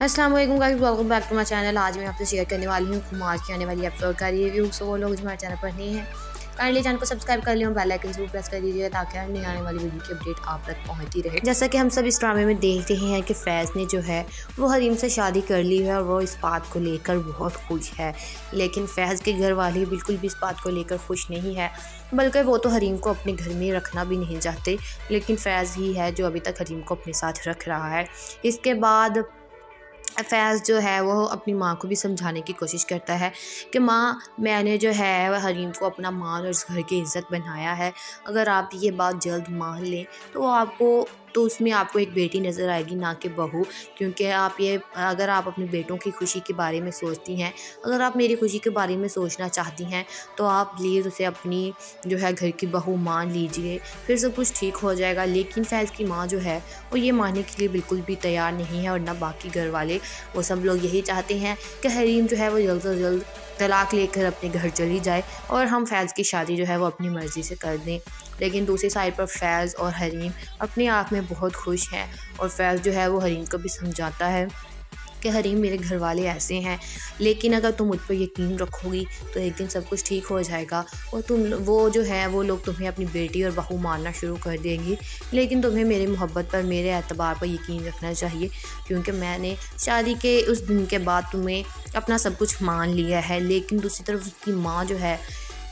अस्सलाम वालेकुम guys, welcome back to my channel. आज मैं आपसे शेयर करने वाली हूँ कुमार की आने वाली एपिसोड का रिव्यू। सो वो लोग जो हमारे चैनल पर नहीं है, काइंडली चैनल को सब्सक्राइब कर लियो, बेल आइकन जरूर प्रेस कर दीजिएगा ताकि हर नई आने वाली वीडियो की अपडेट आप तक पहुँचती रहे। जैसा कि हम सब इस ड्रामे में देख रहे हैं कि फैज़ ने जो है वो हरीम से शादी कर ली है और वो इस बात को लेकर बहुत खुश है। लेकिन फैज़ के घर वाले बिल्कुल भी इस बात को लेकर खुश नहीं है, बल्कि वो तो हरीम को अपने घर में रखना भी नहीं चाहते, लेकिन फैज़ ही है जो अभी तक हरीम को अपने साथ रख रहा है। इसके बाद फैज़ जो है वो अपनी माँ को भी समझाने की कोशिश करता है कि माँ, मैंने जो है वह हरीम को अपना मान और इस घर की इज़्ज़त बनाया है। अगर आप ये बात जल्द मान लें तो उसमें आपको एक बेटी नज़र आएगी, ना कि बहू। क्योंकि अगर आप अपने बेटों की खुशी के बारे में सोचती हैं, अगर आप मेरी खुशी के बारे में सोचना चाहती हैं, तो आप प्लीज़ उसे अपनी जो है घर की बहू मान लीजिए, फिर सब कुछ ठीक हो जाएगा। लेकिन फैज़ की माँ जो है वो ये मानने के लिए बिल्कुल भी तैयार नहीं है, और ना बाकी घर वाले। वो सब लोग यही चाहते हैं कि हरीम जो है वो जल्द से जल्द तलाक लेकर अपने घर चली जाए और हम फैज़ की शादी जो है वो अपनी मर्ज़ी से कर दें। लेकिन दूसरी साइड पर फैज़ और हरीम अपने आप में बहुत खुश हैं, और फैज़ जो है वो हरीम को भी समझाता है कि हरीम, मेरे घर वाले ऐसे हैं, लेकिन अगर तुम मुझ पर यकीन रखोगी तो एक दिन सब कुछ ठीक हो जाएगा और वो लोग तुम्हें अपनी बेटी और बहू मानना शुरू कर देंगी। लेकिन तुम्हें मेरी मोहब्बत पर, मेरे एतबार पर यकीन रखना चाहिए, क्योंकि मैंने शादी के उस दिन के बाद तुम्हें अपना सब कुछ मान लिया है। लेकिन दूसरी तरफ उसकी माँ जो है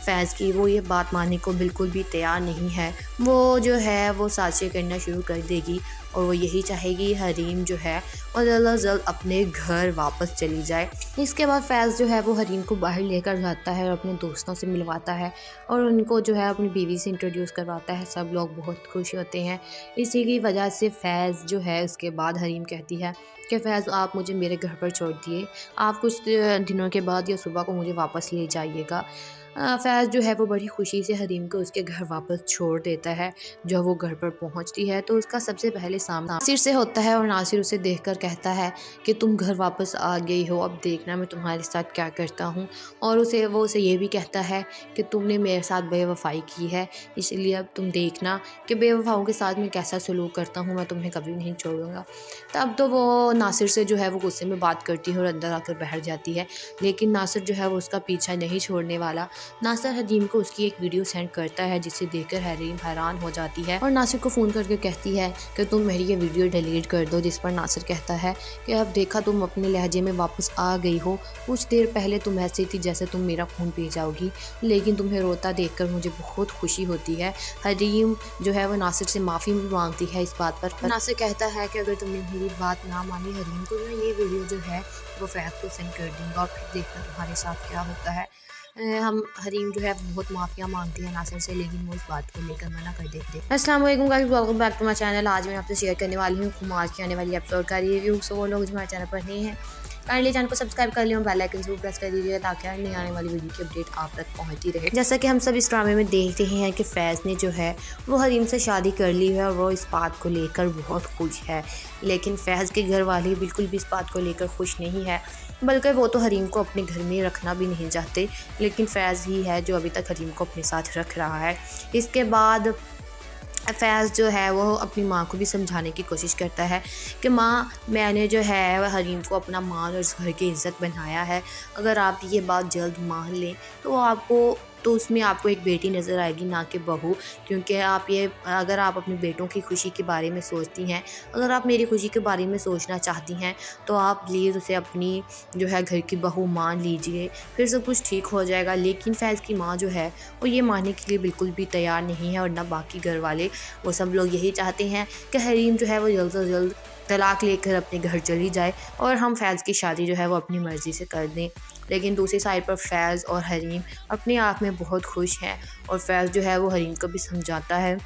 फैज़ की, वो ये बात मानने को बिल्कुल भी तैयार नहीं है। वो जो है वो साजिशें करना शुरू कर देगी और वो यही चाहेगी हरीम जो है वो जल्द से जल्द अपने घर वापस चली जाए। इसके बाद फैज़ जो है वो हरीम को बाहर लेकर जाता है और अपने दोस्तों से मिलवाता है और उनको जो है अपनी बीवी से इंट्रोड्यूस करवाता है। सब लोग बहुत खुश होते हैं। इसी की वजह से फैज़ जो है उसके बाद हरीम कहती है कि फैज़, आप मुझे मेरे घर पर छोड़ दिए, आप कुछ दिनों के बाद या सुबह को मुझे वापस ले जाइएगा। फैज़ जो है वो बड़ी खुशी से हरीम को उसके घर वापस छोड़ देता है। जब वो घर पर पहुंचती है तो उसका सबसे पहले सामना नासिर से होता है और नासिर उसे देखकर कहता है कि तुम घर वापस आ गई हो, अब देखना मैं तुम्हारे साथ क्या करता हूँ। और वो उसे ये भी कहता है कि तुमने मेरे साथ बेवफाई की है, इसलिए अब तुम देखना कि बेवफाओं के साथ मैं कैसा सलूक करता हूँ, मैं तुम्हें कभी नहीं छोड़ूंगा। तब तो वो नासिर से जो है वो गुस्से में बात करती है और अंदर आकर बैठ जाती है। लेकिन नासिर जो है वो उसका पीछा नहीं छोड़ने वाला। नासिर हरीम को उसकी एक वीडियो सेंड करता है, जिसे देखकर हरीम हैरान हो जाती है और नासिर को फ़ोन करके कहती है कि तुम मेरी ये वीडियो डिलीट कर दो। जिस पर नासिर कहता है कि अब देखा, तुम अपने लहजे में वापस आ गई हो। कुछ देर पहले तुम ऐसी थी जैसे तुम मेरा खून पी जाओगी, लेकिन तुम्हें रोता देखकर मुझे बहुत खुशी होती है। हरीम जो है वो नासिर से माफ़ी भी मांगती है इस बात पर। नासिर कहता है कि अगर तुमने मेरी बात ना मानी हरीम, तो मैं ये वीडियो जो है वो फैज़ को सेंड कर दूँगा और फिर देखना तुम्हारे साथ क्या होता है। हम हरीम जो है बहुत माफ़िया मांगती है नासिर से, लेकिन वो इस बात को लेकर मना कर देते। अस्सलाम वालेकुम guys, welcome back to my channel. आज मैं आपसे शेयर करने वाली हूँ कुमार की आने वाली एपिसोड का रिव्यू। सो वो लोग जो हमारे चैनल पर नहीं है, काइंडली चैनल को सब्सक्राइब कर लियो, बेल आइकन जरूर प्रेस कर दीजिएगा ताकि हर नई आने वाली वीडियो की अपडेट आप तक पहुँचती रहे। जैसा कि हम सब इस ड्रामे में देख रहे हैं कि फैज़ ने जो है वो हरीम से शादी कर ली है और वो इस बात को लेकर बहुत खुश है। लेकिन फैज़ के घर वाले बिल्कुल भी इस बात को लेकर खुश नहीं है, बल्कि वो तो हरीम को अपने घर में रखना भी नहीं चाहते, लेकिन फैज़ ही है जो अभी तक हरीम को अपने साथ रख रहा है। इसके बाद फैज़ जो है वो अपनी माँ को भी समझाने की कोशिश करता है कि माँ, मैंने जो है वह हरीम को अपना मान और इस घर की इज़्ज़त बनाया है। अगर आप ये बात जल्द मान लें तो उसमें आपको एक बेटी नज़र आएगी, ना कि बहू। क्योंकि अगर आप अपने बेटों की खुशी के बारे में सोचती हैं, अगर आप मेरी खुशी के बारे में सोचना चाहती हैं, तो आप प्लीज़ उसे अपनी जो है घर की बहू मान लीजिए, फिर सब कुछ ठीक हो जाएगा। लेकिन फैज़ की माँ जो है वो ये मानने के लिए बिल्कुल भी तैयार नहीं है, और ना बाकी घर वाले। वो सब लोग यही चाहते हैं कि हरीम जो है वो जल्द से जल्द तलाक लेकर अपने घर चली जाए और हम फैज़ की शादी जो है वो अपनी मर्ज़ी से कर दें। लेकिन दूसरी साइड पर फैज़ और हरीम अपने आप में बहुत खुश हैं, और फैज़ जो है वो हरीम को भी समझाता है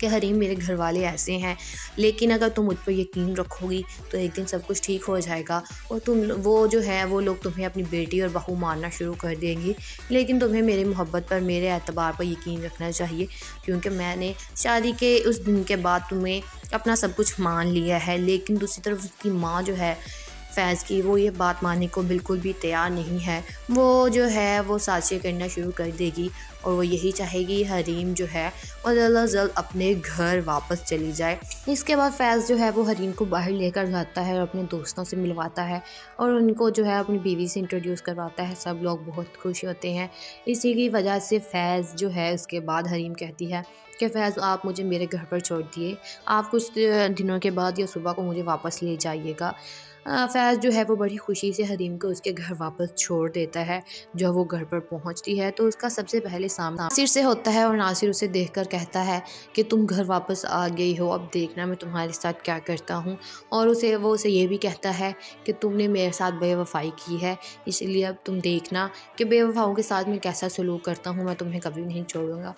कि हरीम, मेरे घर वाले ऐसे हैं, लेकिन अगर तुम मुझ पर यकीन रखोगी तो एक दिन सब कुछ ठीक हो जाएगा और वो लोग तुम्हें अपनी बेटी और बहू मानना शुरू कर देंगी। लेकिन तुम्हें मेरी मोहब्बत पर, मेरे एतबार पर यकीन रखना चाहिए, क्योंकि मैंने शादी के उस दिन के बाद तुम्हें अपना सब कुछ मान लिया है। लेकिन दूसरी तरफ उसकी माँ जो है फैज़ की, वो ये बात मानने को बिल्कुल भी तैयार नहीं है। वो जो है वो साजिशें करना शुरू कर देगी और वो यही चाहेगी हरीम जो है वो जल्द अज जल्द अपने घर वापस चली जाए। इसके बाद फैज़ जो है वो हरीम को बाहर लेकर जाता है और अपने दोस्तों से मिलवाता है और उनको जो है अपनी बीवी से इंट्रोड्यूस करवाता है। सब लोग बहुत खुश होते हैं। इसी की वजह से फैज़ जो है उसके बाद हरीम कहती है कि फैज़ आप मुझे मेरे घर पर छोड़ दिए, आप कुछ दिनों के बाद या सुबह को मुझे वापस ले जाइएगा। फैज़ जो है वो बड़ी खुशी से हरीम को उसके घर वापस छोड़ देता है। जब वो घर पर पहुंचती है तो उसका सबसे पहले सामना नासिर से होता है और नासिर उसे देखकर कहता है कि तुम घर वापस आ गई हो, अब देखना मैं तुम्हारे साथ क्या करता हूँ। और वो उसे ये भी कहता है कि तुमने मेरे साथ बेवफाई की है, इसलिए अब तुम देखना कि बेवफाओं के साथ मैं कैसा सलूक करता हूँ, मैं तुम्हें कभी नहीं छोड़ूंगा।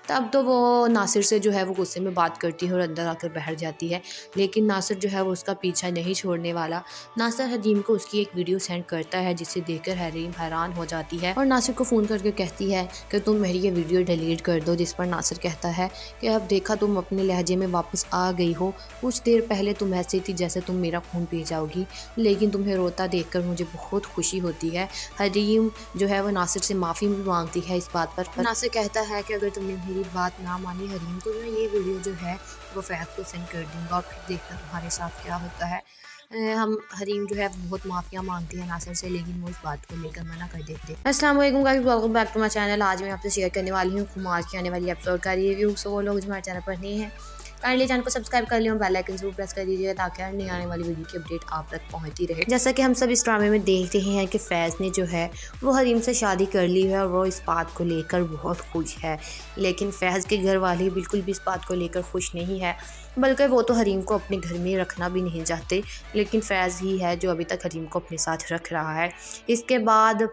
तब तो वो नासिर से जो है वो गुस्से में बात करती है और अंदर आकर बैठ जाती है, लेकिन नासिर जो है वो उसका पीछा नहीं छोड़ने वाला। नासिर हरीम को उसकी एक वीडियो सेंड करता है जिसे देखकर हरीम हैरान हो जाती है और नासिर को फ़ोन करके कहती है कि तुम मेरी ये वीडियो डिलीट कर दो। जिस पर नासिर कहता है कि अब देखा तुम अपने लहजे में वापस आ गई हो, कुछ देर पहले तुम ऐसी थी जैसे तुम मेरा खून पी जाओगी, लेकिन तुम्हें रोता देखकर मुझे बहुत खुशी होती है। हरीम जो है वो नासिर से माफ़ी भी मांगती है इस बात पर। नासिर कहता है कि अगर तुमने मेरी बात ना मानी हरीम तो मैं ये वीडियो जो है वो फैज़ को सेंड कर दूँगा और फिर देखना तुम्हारे साथ क्या होता है। हम हरीम जो है बहुत माफ़िया मांगती है नासिर से, लेकिन वो इस बात को लेकर मना कर देते हैं। अस्सलाम वालेकुम guys, welcome back to my channel. आज मैं आपसे शेयर करने वाली हूँ खुमार की आने वाली एपिसोड का रिव्यू। सो वो लोग जो हमारे चैनल पर नहीं है काइंडली चैनल को सब्सक्राइब कर लियो, बेल आइकन जरूर प्रेस कर दीजिएगा ताकि हर नई आने वाली वीडियो की अपडेट आप तक पहुंचती रहे। जैसा कि हम सब इस ड्रामे में देख रहे हैं कि फैज़ ने जो है वो हरीम से शादी कर ली है और वो इस बात को लेकर बहुत खुश है, लेकिन फैज़ के घर वाले बिल्कुल भी इस बात को लेकर खुश नहीं है, बल्कि वो तो हरीम को अपने घर में रखना भी नहीं चाहते, लेकिन फैज़ ही है जो अभी तक हरीम को अपने साथ रख रहा है। इसके बाद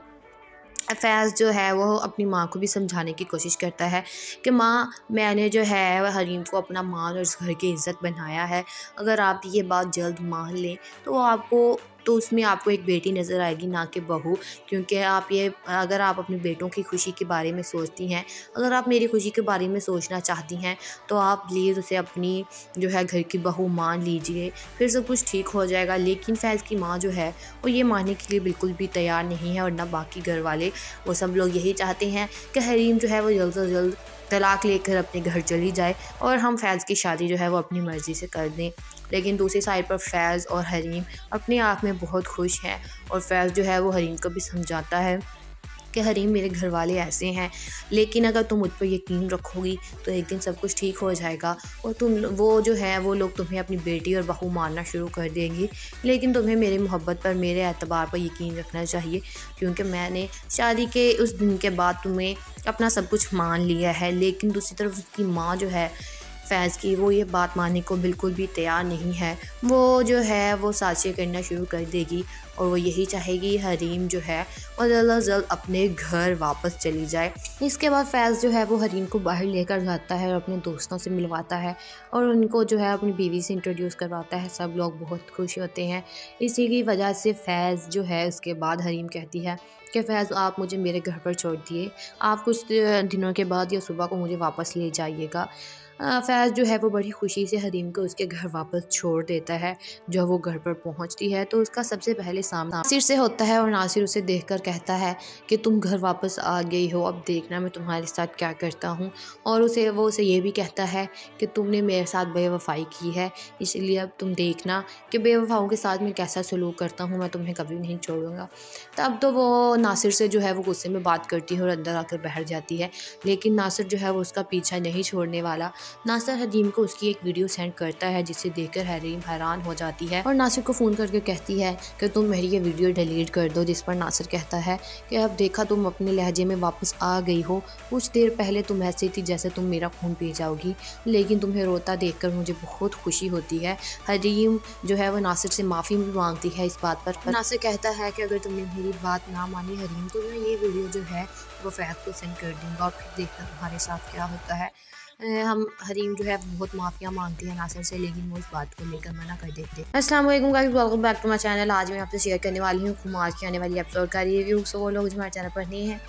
फैज़ जो है वो अपनी माँ को भी समझाने की कोशिश करता है कि माँ, मैंने जो है वह हरीम को अपना माल और इस घर की इज़्ज़त बनाया है, अगर आप ये बात जल्द मान लें तो उसमें आपको एक बेटी नज़र आएगी, ना कि बहू। क्योंकि अगर आप अपने बेटों की खुशी के बारे में सोचती हैं, अगर आप मेरी खुशी के बारे में सोचना चाहती हैं तो आप प्लीज़ उसे अपनी जो है घर की बहू मान लीजिए, फिर सब कुछ ठीक हो जाएगा। लेकिन फैज़ की माँ जो है वो ये मानने के लिए बिल्कुल भी तैयार नहीं है और ना बाकी घर वाले। वो सब लोग यही चाहते हैं कि हरीम जो है वो जल्द से जल्द तलाक लेकर अपने घर चली जाए और हम फैज़ की शादी जो है वो अपनी मर्ज़ी से कर दें। लेकिन दूसरी साइड पर फैज़ और हरीम अपने आप में बहुत खुश हैं और फैज़ जो है वो हरीम को भी समझाता है कि हरीम, मेरे घर वाले ऐसे हैं, लेकिन अगर तुम मुझ पर यकीन रखोगी तो एक दिन सब कुछ ठीक हो जाएगा और वो लोग तुम्हें अपनी बेटी और बहू मानना शुरू कर देंगी। लेकिन तुम्हें मेरी मोहब्बत पर, मेरे एतबार पर यकीन रखना चाहिए, क्योंकि मैंने शादी के उस दिन के बाद तुम्हें अपना सब कुछ मान लिया है। लेकिन दूसरी तरफ उसकी माँ जो है फैज़ की, वो ये बात मानने को बिल्कुल भी तैयार नहीं है। वो जो है वो साजिशें करना शुरू कर देगी और वो यही चाहेगी हरीम जो है वो जल्द अज जल्द अपने घर वापस चली जाए। इसके बाद फैज़ जो है वो हरीम को बाहर लेकर जाता है और अपने दोस्तों से मिलवाता है और उनको जो है अपनी बीवी से इंट्रोड्यूस करवाता है। सब लोग बहुत खुश होते हैं। इसी की वजह से फैज़ जो है उसके बाद हरीम कहती है कि फैज़ आप मुझे मेरे घर पर छोड़ दिए, आप कुछ दिनों के बाद या सुबह को मुझे वापस ले जाइएगा। फैज़ जो है वो बड़ी खुशी से हरीम को उसके घर वापस छोड़ देता है। जब वो घर पर पहुंचती है तो उसका सबसे पहले सामना नासिर से होता है और नासिर उसे देखकर कहता है कि तुम घर वापस आ गई हो, अब देखना मैं तुम्हारे साथ क्या करता हूँ। और वो उसे ये भी कहता है कि तुमने मेरे साथ बेवफाई की है, इसलिए अब तुम देखना कि बेवफाओं के साथ मैं कैसा सलूक करता हूँ, मैं तुम्हें कभी नहीं छोड़ूंगा। तब तो वो नासिर से जो है वो गुस्से में बात करती है और अंदर आकर बैठ जाती है, लेकिन नासिर जो है वो उसका पीछा नहीं छोड़ने वाला। नासिर हरीम को उसकी एक वीडियो सेंड करता है जिसे देखकर हरीम हैरान हो जाती है और नासिर को फ़ोन करके कहती है कि तुम मेरी ये वीडियो डिलीट कर दो। जिस पर नासिर कहता है कि अब देखा तुम अपने लहजे में वापस आ गई हो, कुछ देर पहले तुम ऐसी थी जैसे तुम मेरा खून पी जाओगी, लेकिन तुम्हें रोता देखकर मुझे बहुत खुशी होती है। हरीम जो है वो नासिर से माफ़ी भी मांगती है इस बात पर। नासिर कहता है कि अगर तुमने मेरी बात ना मानी हरीम तो मैं ये वीडियो जो है वो फैज़ को सेंड कर दूँगा और फिर देखना तुम्हारे साथ क्या होता है। हम हरीम जो है बहुत माफ़िया मांगती है नासिर से, लेकिन वो इस बात को लेकर मना कर देते हैं। अस्सलाम वालेकुम guys, welcome back to my channel. आज मैं आपसे शेयर करने वाली हूँ खुमार की आने वाली एपिसोड का रिव्यू। सो वो लोग जो हमारे चैनल पर नहीं है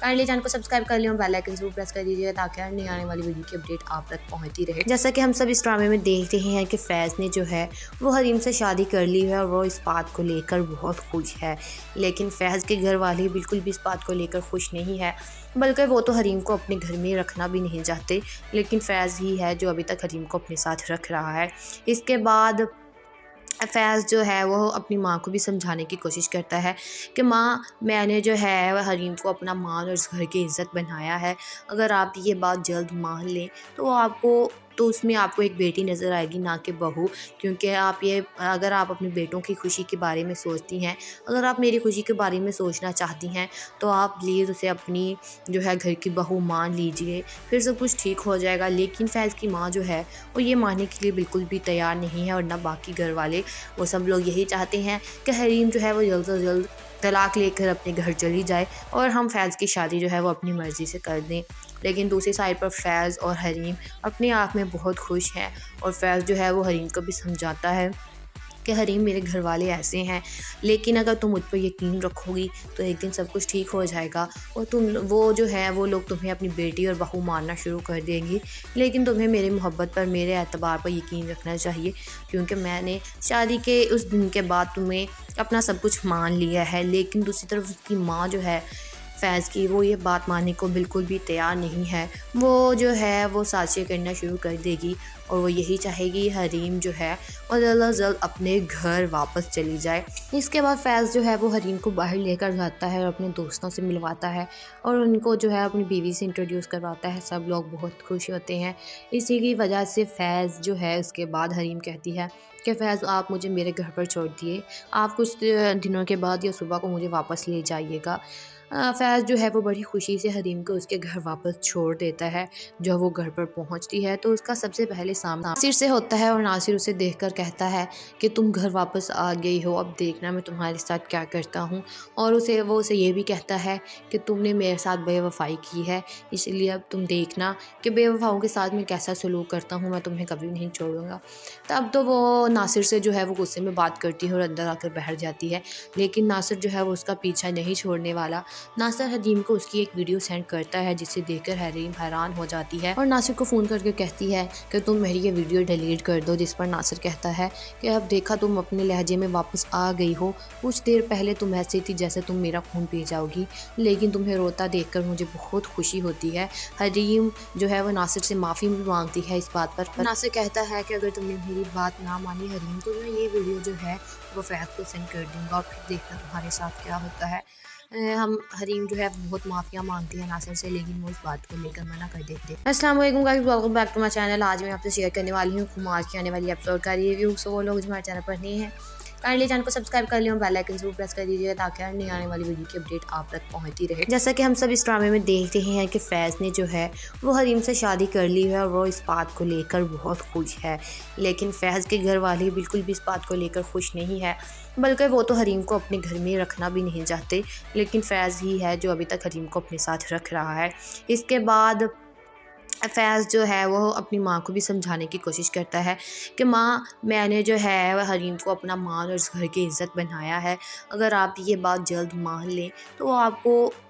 काइंडली चैनल को सब्सक्राइब कर लियो, बेल आइकन जरूर प्रेस कर दीजिएगा ताकि हर नई आने वाली वीडियो की अपडेट आप तक पहुंचती रहे। जैसा कि हम सब इस ड्रामे में देख रहे हैं कि फैज़ ने जो है वो हरीम से शादी कर ली है और वो इस बात को लेकर बहुत खुश है, लेकिन फैज़ के घर वाले बिल्कुल भी इस बात को लेकर खुश नहीं है, बल्कि वो तो हरीम को अपने घर में रखना भी नहीं चाहते, लेकिन फैज़ ही है जो अभी तक हरीम को अपने साथ रख रहा है। इसके बाद फैज़ जो है वो अपनी माँ को भी समझाने की कोशिश करता है कि माँ, मैंने जो है वह हरीम को अपना मान और इस घर की इज़्ज़त बनाया है, अगर आप ये बात जल्द मान लें तो उसमें आपको एक बेटी नज़र आएगी, ना कि बहू। क्योंकि अगर आप अपने बेटों की खुशी के बारे में सोचती हैं, अगर आप मेरी खुशी के बारे में सोचना चाहती हैं, तो आप प्लीज़ उसे अपनी जो है घर की बहू मान लीजिए, फिर सब कुछ ठीक हो जाएगा। लेकिन फैज़ की माँ जो है वो ये मानने के लिए बिल्कुल भी तैयार नहीं है, और ना बाकी घर वाले। वो सब लोग यही चाहते हैं कि हरीम जो है वो जल्द से जल्द तलाक लेकर अपने घर चली जाए और हम फैज़ की शादी जो है वो अपनी मर्ज़ी से कर दें। लेकिन दूसरी साइड पर फैज़ और हरीम अपने आप में बहुत खुश हैं, और फैज़ जो है वो हरीम को भी समझाता है कि हरीम, मेरे घर वाले ऐसे हैं, लेकिन अगर तुम मुझ पर यकीन रखोगी तो एक दिन सब कुछ ठीक हो जाएगा, और वो लोग तुम्हें अपनी बेटी और बहू मानना शुरू कर देंगी। लेकिन तुम्हें मेरी मोहब्बत पर, मेरे एतबार पर यकीन रखना चाहिए, क्योंकि मैंने शादी के उस दिन के बाद तुम्हें अपना सब कुछ मान लिया है। लेकिन दूसरी तरफ उसकी माँ जो है फैज़ की, वो ये बात मानने को बिल्कुल भी तैयार नहीं है। वो जो है वो साजिशें करना शुरू कर देगी, और वो यही चाहेगी हरीम जो है वो जल्द से जल्द अपने घर वापस चली जाए। इसके बाद फैज़ जो है वो हरीम को बाहर लेकर जाता है और अपने दोस्तों से मिलवाता है, और उनको जो है अपनी बीवी से इंट्रोड्यूस करवाता है। सब लोग बहुत खुश होते हैं। इसी की वजह से फैज़ जो है उसके बाद हरीम कहती है कि फैज़, आप मुझे मेरे घर पर छोड़ दिए, आप कुछ दिनों के बाद या सुबह को मुझे वापस ले जाइएगा। फैज़ जो है वो बड़ी खुशी से हरीम को उसके घर वापस छोड़ देता है। जब वो घर पर पहुंचती है तो उसका सबसे पहले सामना नासिर से होता है, और नासिर उसे देखकर कहता है कि तुम घर वापस आ गई हो, अब देखना मैं तुम्हारे साथ क्या करता हूँ। और वो उसे ये भी कहता है कि तुमने मेरे साथ बेवफाई की है, इसलिए अब तुम देखना कि बेवफाओं के साथ मैं कैसा सलूक करता हूँ, मैं तुम्हें कभी नहीं छोड़ूंगा। तब तो वो नासिर से जो है वो गुस्से में बात करती है और अंदर आकर बैठ जाती है, लेकिन नासिर जो है वो उसका पीछा नहीं छोड़ने वाला। नासिर हरीम को उसकी एक वीडियो सेंड करता है, जिसे देखकर हरीम हैरान हो जाती है और नासिर को फ़ोन करके कहती है कि तुम मेरी ये वीडियो डिलीट कर दो। जिस पर नासिर कहता है कि अब देखा, तुम अपने लहजे में वापस आ गई हो, कुछ देर पहले तुम ऐसी थी जैसे तुम मेरा खून पी जाओगी, लेकिन तुम्हें रोता देखकर मुझे बहुत खुशी होती है। हरीम जो है वो नासिर से माफ़ी भी मांगती है इस बात पर नासिर कहता है कि अगर तुमने मेरी बात ना मानी हरीम, तो मैं ये वीडियो जो है वो फैज़ को सेंड कर दूँगा, और फिर देखना तुम्हारे साथ क्या होता है। हरीम जो है बहुत माफ़िया मांगती है नासिर से, लेकिन वो इस बात को लेकर मना कर देते हैं। अस्सलाम वालेकुम guys, welcome back to my channel. आज मैं आपसे शेयर करने वाली हूँ कुमार की आने वाली एपिसोड का रिव्यू। सो वो लोग जो हमारे चैनल पर नहीं है, काइंडली चैनल को सब्सक्राइब कर लियो, बेल आइकन जरूर प्रेस कर दीजिएगा ताकि हर नई आने वाली वीडियो की अपडेट आप तक पहुंचती रहे। जैसा कि हम सब इस ड्रामे में देख रहे हैं कि फैज़ ने जो है वो हरीम से शादी कर ली है और वो इस बात को लेकर बहुत खुश है, लेकिन फैज़ के घर वाले बिल्कुल भी इस बात को लेकर खुश नहीं है, बल्कि वो तो हरीम को अपने घर में रखना भी नहीं चाहते, लेकिन फैज़ ही है जो अभी तक हरीम को अपने साथ रख रहा है। इसके बाद फैज़ जो है वो अपनी माँ को भी समझाने की कोशिश करता है कि माँ, मैंने जो है वह हरीम को अपना मान और इस घर की इज़्ज़त बनाया है, अगर आप ये बात जल्द मान लें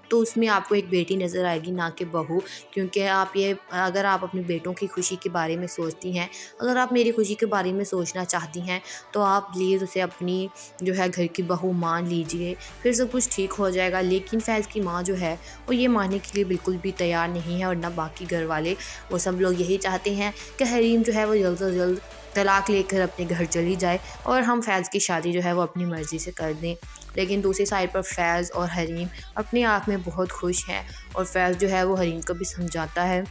तो उसमें आपको एक बेटी नज़र आएगी, ना कि बहू। क्योंकि अगर आप अपने बेटों की खुशी के बारे में सोचती हैं, अगर आप मेरी खुशी के बारे में सोचना चाहती हैं, तो आप प्लीज़ उसे अपनी जो है घर की बहू मान लीजिए, फिर सब कुछ ठीक हो जाएगा। लेकिन फैज़ की माँ जो है वो ये मानने के लिए बिल्कुल भी तैयार नहीं है, और ना बाकी घर वाले। वो सब लोग यही चाहते हैं कि हरीम जो है वो जल्द से जल्द तलाक लेकर अपने घर चली जाए और हम फैज़ की शादी जो है वो अपनी मर्ज़ी से कर दें। लेकिन दूसरी साइड पर फैज़ और हरीम अपने आप में बहुत खुश हैं, और फैज़ जो है वो हरीम को भी समझाता है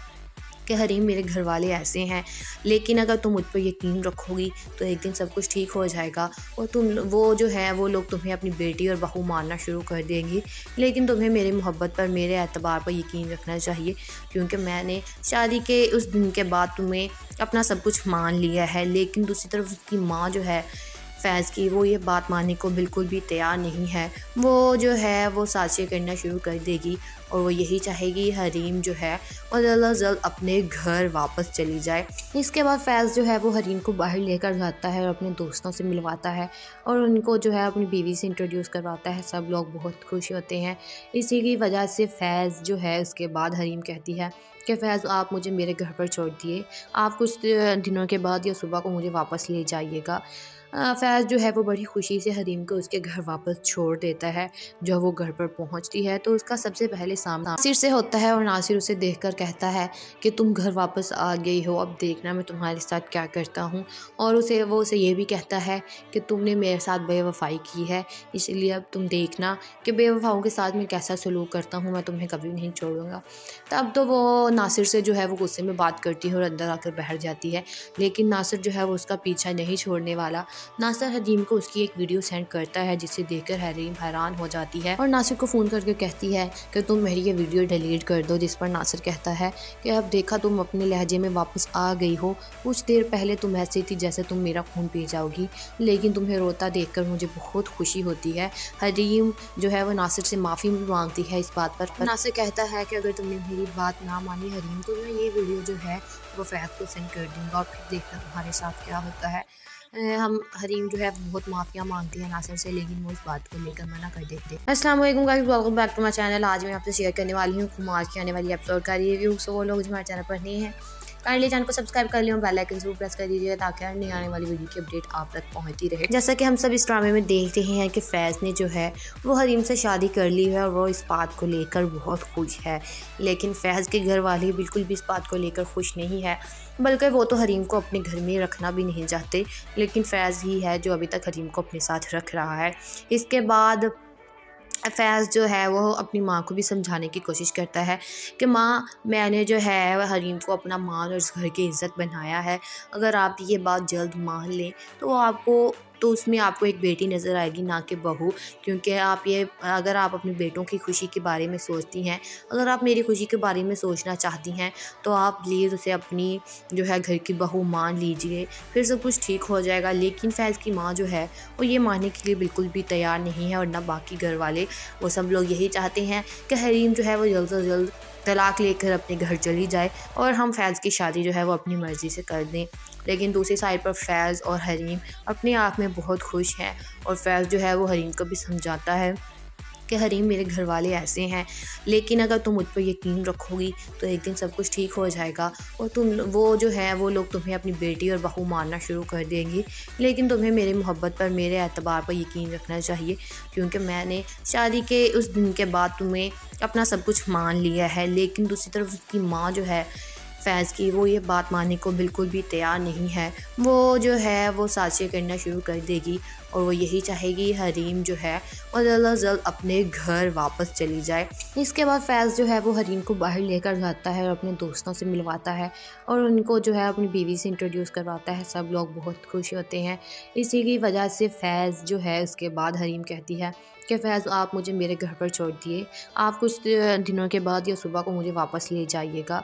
कि हरीम, मेरे घर वाले ऐसे हैं, लेकिन अगर तुम मुझ पर यकीन रखोगी तो एक दिन सब कुछ ठीक हो जाएगा, और वो लोग तुम्हें अपनी बेटी और बहू मानना शुरू कर देंगी। लेकिन तुम्हें मेरी मोहब्बत पर, मेरे एतबार पर यकीन रखना चाहिए, क्योंकि मैंने शादी के उस दिन के बाद तुम्हें अपना सब कुछ मान लिया है। लेकिन दूसरी तरफ उसकी माँ जो है फैज़ की, वो ये बात मानने को बिल्कुल भी तैयार नहीं है। वो जो है वो साजिशें करना शुरू कर देगी और वो यही चाहेगी हरीम जो है वो जल्द अज जल्द अपने घर वापस चली जाए। इसके बाद फैज़ जो है वो हरीम को बाहर लेकर जाता है और अपने दोस्तों से मिलवाता है और उनको जो है अपनी बीवी से इंट्रोड्यूस करवाता है। सब लोग बहुत खुश होते हैं। इसी की वजह से फैज़ जो है उसके बाद हरीम कहती है कि फैज़ आप मुझे मेरे घर पर छोड़ दिए, आप कुछ दिनों के बाद या सुबह को मुझे वापस ले जाइएगा। फैज़ जो है वो बड़ी खुशी से हरीम को उसके घर वापस छोड़ देता है। जब वो घर पर पहुंचती है तो उसका सबसे पहले सामना नासिर से होता है और नासिर उसे देखकर कहता है कि तुम घर वापस आ गई हो, अब देखना मैं तुम्हारे साथ क्या करता हूँ। और वो उसे ये भी कहता है कि तुमने मेरे साथ बेवफाई की है, इसलिए अब तुम देखना कि बेवफाओं के साथ मैं कैसा सलूक करता हूँ, मैं तुम्हें कभी नहीं छोड़ूंगा। तब तो वो नासिर से जो है वो गुस्से में बात करती है और अंदर आकर बैठ जाती है, लेकिन नासिर जो है वो उसका पीछा नहीं छोड़ने वाला। नासिर हरीम को उसकी एक वीडियो सेंड करता है जिसे देखकर हरीम हैरान हो जाती है और नासिर को फ़ोन करके कहती है कि तुम मेरी ये वीडियो डिलीट कर दो। जिस पर नासिर कहता है कि अब देखा तुम अपने लहजे में वापस आ गई हो, कुछ देर पहले तुम ऐसी थी जैसे तुम मेरा खून पी जाओगी, लेकिन तुम्हें रोता देखकर मुझे बहुत खुशी होती है। हरीम जो है वो नासिर से माफ़ी भी मांगती है इस बात पर नासिर कहता है कि अगर तुमने मेरी बात ना मानी हरीम तो मैं ये वीडियो जो है वो फैज़ को सेंड कर दूँगा और फिर देखना तुम्हारे साथ क्या होता है। हम हरीम जो है बहुत माफ़िया मांगती है नासिर से, लेकिन वो इस बात को लेकर मना कर देते हैं। अस्सलाम वालेकुम guys, welcome back to my channel. आज मैं आपसे शेयर करने वाली हूँ कुमार की आने वाली एपिसोड का रिव्यू। सो वो लोग जो हमारे चैनल पर नहीं है काइंडली चैनल को सब्सक्राइब कर लियो, बेल आइकन जरूर प्रेस कर दीजिएगा ताकि हर नई आने वाली वीडियो की अपडेट आप तक पहुंचती रहे। जैसा कि हम सब इस ड्रामे में देख रहे हैं कि फैज़ ने जो है वो हरीम से शादी कर ली है और वो इस बात को लेकर बहुत खुश है, लेकिन फैज़ के घर वाले बिल्कुल भी इस बात को लेकर खुश नहीं है, बल्कि वो तो हरीम को अपने घर में रखना भी नहीं चाहते, लेकिन फैज़ ही है जो अभी तक हरीम को अपने साथ रख रहा है। इसके बाद फैज़ जो है वो अपनी माँ को भी समझाने की कोशिश करता है कि माँ, मैंने जो है हरीम को अपना मान और इस घर की इज़्ज़त बनाया है, अगर आप ये बात जल्द मान लें तो उसमें आपको एक बेटी नज़र आएगी, ना कि बहू। क्योंकि अगर आप अपने बेटों की खुशी के बारे में सोचती हैं, अगर आप मेरी खुशी के बारे में सोचना चाहती हैं तो आप प्लीज़ उसे अपनी जो है घर की बहू मान लीजिए, फिर सब कुछ ठीक हो जाएगा। लेकिन फैज़ की माँ जो है वो ये मानने के लिए बिल्कुल भी तैयार नहीं है और ना बाकी घर वाले। वो सब लोग यही चाहते हैं कि हरीम जो है वो जल्द से जल्द तलाक लेकर अपने घर चली जाए और हम फैज़ की शादी जो है वो अपनी मर्ज़ी से कर दें। लेकिन दूसरी साइड पर फैज़ और हरीम अपने आप में बहुत खुश हैं और फैज़ जो है वो हरीम को भी समझाता है कि हरीम, मेरे घर वाले ऐसे हैं, लेकिन अगर तुम मुझ पर यकीन रखोगी तो एक दिन सब कुछ ठीक हो जाएगा और वो लोग तुम्हें अपनी बेटी और बहू मानना शुरू कर देंगी। लेकिन तुम्हें मेरी मोहब्बत पर, मेरे एतबार पर यकीन रखना चाहिए, क्योंकि मैंने शादी के उस दिन के बाद तुम्हें अपना सब कुछ मान लिया है। लेकिन दूसरी तरफ उसकी माँ जो है फैज़ की, वो ये बात मानने को बिल्कुल भी तैयार नहीं है। वो जो है वो साजिशें करना शुरू कर देगी और वो यही चाहेगी हरीम जो है वो जल्द अज जल्द अपने घर वापस चली जाए। इसके बाद फैज़ जो है वो हरीम को बाहर लेकर जाता है और अपने दोस्तों से मिलवाता है और उनको जो है अपनी बीवी से इंट्रोड्यूस करवाता है। सब लोग बहुत खुश होते हैं। इसी की वजह से फैज़ जो है उसके बाद हरीम कहती है कि फैज़ आप मुझे मेरे घर पर छोड़ दिए, आप कुछ दिनों के बाद या सुबह को मुझे वापस ले जाइएगा।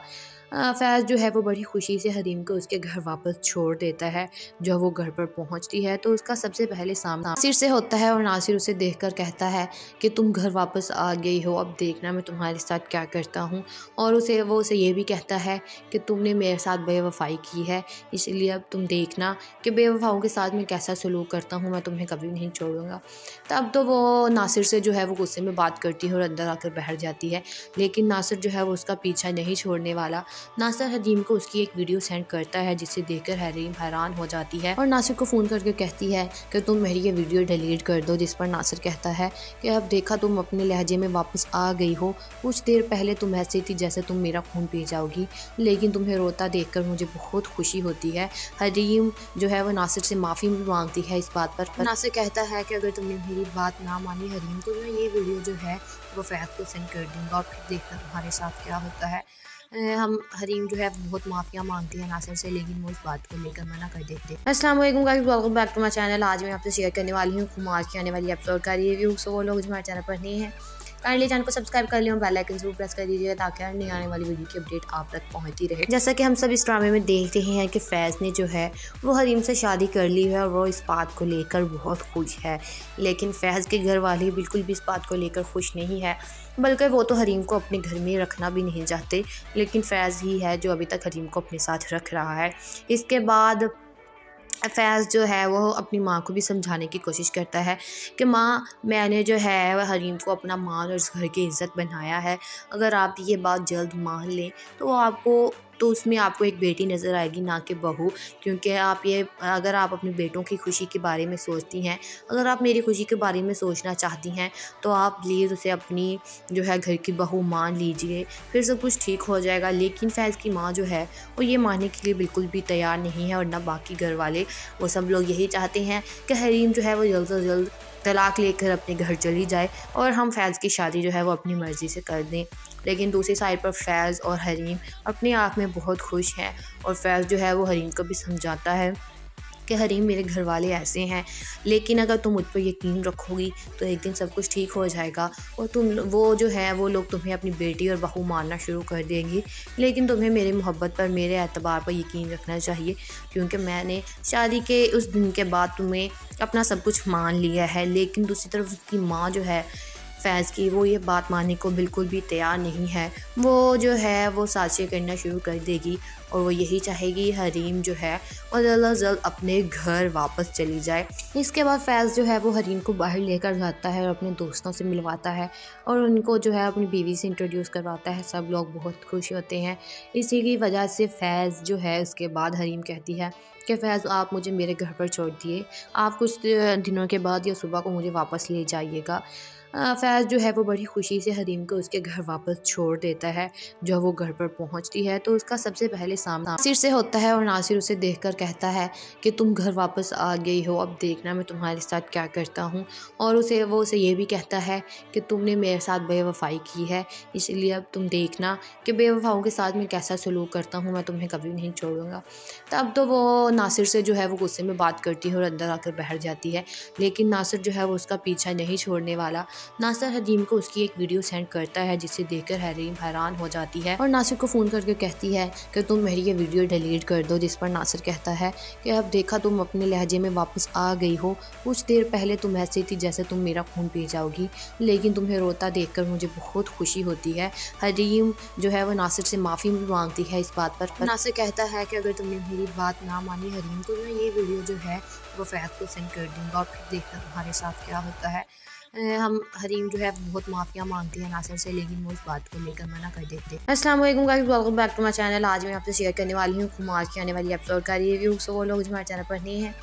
फैज़ जो है वो बड़ी खुशी से हरीम को उसके घर वापस छोड़ देता है। जब वो घर पर पहुंचती है तो उसका सबसे पहले सामना नासिर से होता है और नासिर उसे देखकर कहता है कि तुम घर वापस आ गई हो, अब देखना मैं तुम्हारे साथ क्या करता हूँ। और वो उसे ये भी कहता है कि तुमने मेरे साथ बेवफाई की है, इसलिए अब तुम देखना कि बेवफाओं के साथ मैं कैसा सलूक करता हूँ, मैं तुम्हें कभी नहीं छोड़ूंगा। तब तो वो नासिर से जो है वो गुस्से में बात करती है और अंदर आकर बैठ जाती है, लेकिन नासिर जो है वो उसका पीछा नहीं छोड़ने वाला। नासिर हरीम को उसकी एक वीडियो सेंड करता है जिसे देखकर हरीम हैरान हो जाती है और नासिर को फ़ोन करके कहती है कि तुम मेरी ये वीडियो डिलीट कर दो। जिस पर नासिर कहता है कि अब देखा तुम अपने लहजे में वापस आ गई हो, कुछ देर पहले तुम ऐसी थी जैसे तुम मेरा खून पी जाओगी, लेकिन तुम्हें रोता देखकर मुझे बहुत खुशी होती है। हरीम जो है वो नासिर से माफ़ी भी मांगती है इस बात पर नासिर कहता है कि अगर तुमने मेरी बात ना मानी हरीम तो मैं ये वीडियो जो है वो फैज़ को सेंड कर दूँगा और फिर देखना तुम्हारे साथ क्या होता है। हम हरीम जो है बहुत माफ़िया मांगती है नासिर से, लेकिन वो इस बात को लेकर मना कर देते हैं। अस्सलाम वालेकुम guys, welcome back to my channel. आज मैं आपसे शेयर करने वाली हूँ कुमार की आने वाली एपिसोड का रिव्यू। सो वो लोग जो हमारे चैनल पर नहीं है काइंडली चैनल को सब्सक्राइब कर लियो, बेल आइकन जरूर प्रेस कर दीजिएगा ताकि हर नई आने वाली वीडियो की अपडेट आप तक पहुंचती रहे। जैसा कि हम सब इस ड्रामे में देख रहे हैं कि फैज़ ने जो है वो हरीम से शादी कर ली है और वो इस बात को लेकर बहुत खुश है, लेकिन फैज़ के घर वाले बिल्कुल भी इस बात को लेकर खुश नहीं है, बल्कि वो तो हरीम को अपने घर में रखना भी नहीं चाहते, लेकिन फैज़ ही है जो अभी तक हरीम को अपने साथ रख रहा है। इसके बाद फैज़ जो है वो अपनी माँ को भी समझाने की कोशिश करता है कि माँ, मैंने जो है वह हरीम को अपना मान और इस घर की इज़्ज़त बनाया है, अगर आप ये बात जल्द मान लें तो उसमें आपको एक बेटी नज़र आएगी, ना कि बहू। क्योंकि अगर आप अपने बेटों की खुशी के बारे में सोचती हैं, अगर आप मेरी खुशी के बारे में सोचना चाहती हैं, तो आप प्लीज़ उसे अपनी जो है घर की बहू मान लीजिए, फिर सब कुछ ठीक हो जाएगा। लेकिन फैज़ की माँ जो है वो ये मानने के लिए बिल्कुल भी तैयार नहीं है, और ना बाकी घर वाले। वो सब लोग यही चाहते हैं कि हरीम जो है वो जल्द से जल्द तलाक लेकर अपने घर चली जाए और हम फैज़ की शादी जो है वो अपनी मर्ज़ी से कर दें। लेकिन दूसरी साइड पर फैज़ और हरीम अपने आप में बहुत खुश हैं, और फैज़ जो है वो हरीम को भी समझाता है कि हरीम, मेरे घर वाले ऐसे हैं, लेकिन अगर तुम मुझ पर यकीन रखोगी तो एक दिन सब कुछ ठीक हो जाएगा और वो लोग तुम्हें अपनी बेटी और बहू मानना शुरू कर देंगी। लेकिन तुम्हें मेरी मोहब्बत पर, मेरे एतबार पर यकीन रखना चाहिए, क्योंकि मैंने शादी के उस दिन के बाद तुम्हें अपना सब कुछ मान लिया है। लेकिन दूसरी तरफ उसकी माँ जो है फैज़ की, वो ये बात मानने को बिल्कुल भी तैयार नहीं है। वो जो है वो साजिशें करना शुरू कर देगी और वो यही चाहेगी हरीम जो है वो जल्द से जल्द अपने घर वापस चली जाए। इसके बाद फैज़ जो है वो हरीम को बाहर लेकर जाता है और अपने दोस्तों से मिलवाता है और उनको जो है अपनी बीवी से इंट्रोड्यूस करवाता है। सब लोग बहुत खुश होते हैं। इसी की वजह से फैज़ जो है उसके बाद हरीम कहती है कि फैज़, आप मुझे मेरे घर पर छोड़ दिए, आप कुछ दिनों के बाद या सुबह को मुझे वापस ले जाइएगा। फैज़ जो है वो बड़ी खुशी से हरीम को उसके घर वापस छोड़ देता है। जब वो घर पर पहुंचती है तो उसका सबसे पहले सामना नासिर से होता है और नासिर उसे देखकर कहता है कि तुम घर वापस आ गई हो, अब देखना मैं तुम्हारे साथ क्या करता हूँ। और वो उसे ये भी कहता है कि तुमने मेरे साथ बेवफाई की है, इसलिए अब तुम देखना कि बेवफाओं के साथ मैं कैसा सलूक करता हूँ, मैं तुम्हें कभी नहीं छोड़ूंगा। तब तो वो नासिर से जो है वो गुस्से में बात करती है और अंदर आकर बैठ जाती है, लेकिन नासिर जो है वो उसका पीछा नहीं छोड़ने वाला। नासिर हरीम को उसकी एक वीडियो सेंड करता है, जिसे देखकर हरीम हैरान हो जाती है और नासिर को फ़ोन करके कहती है कि तुम मेरी ये वीडियो डिलीट कर दो। जिस पर नासिर कहता है कि अब देखा, तुम अपने लहजे में वापस आ गई हो, कुछ देर पहले तुम ऐसी थी जैसे तुम मेरा खून पी जाओगी, लेकिन तुम्हें रोता देखकर मुझे बहुत खुशी होती है। हरीम जो है वो नासिर से माफ़ी भी मांगती है इस बात पर। नासिर कहता है कि अगर तुमने मेरी बात ना मानी हरीम, तो मैं ये वीडियो जो है वो फैज़ को सेंड कर दूँगा और फिर देखना तुम्हारे साथ क्या होता है। हम हरीम जो है बहुत माफ़िया मांगती है नासिर से, लेकिन वो इस बात को लेकर मना कर देते। अस्सलाम वालेकुम guys, welcome back to my channel. आज मैं आपसे शेयर करने वाली हूँ कुमार की आने वाली एपिसोड का रिव्यू। सो वो लोग जो हमारे चैनल पर नहीं है,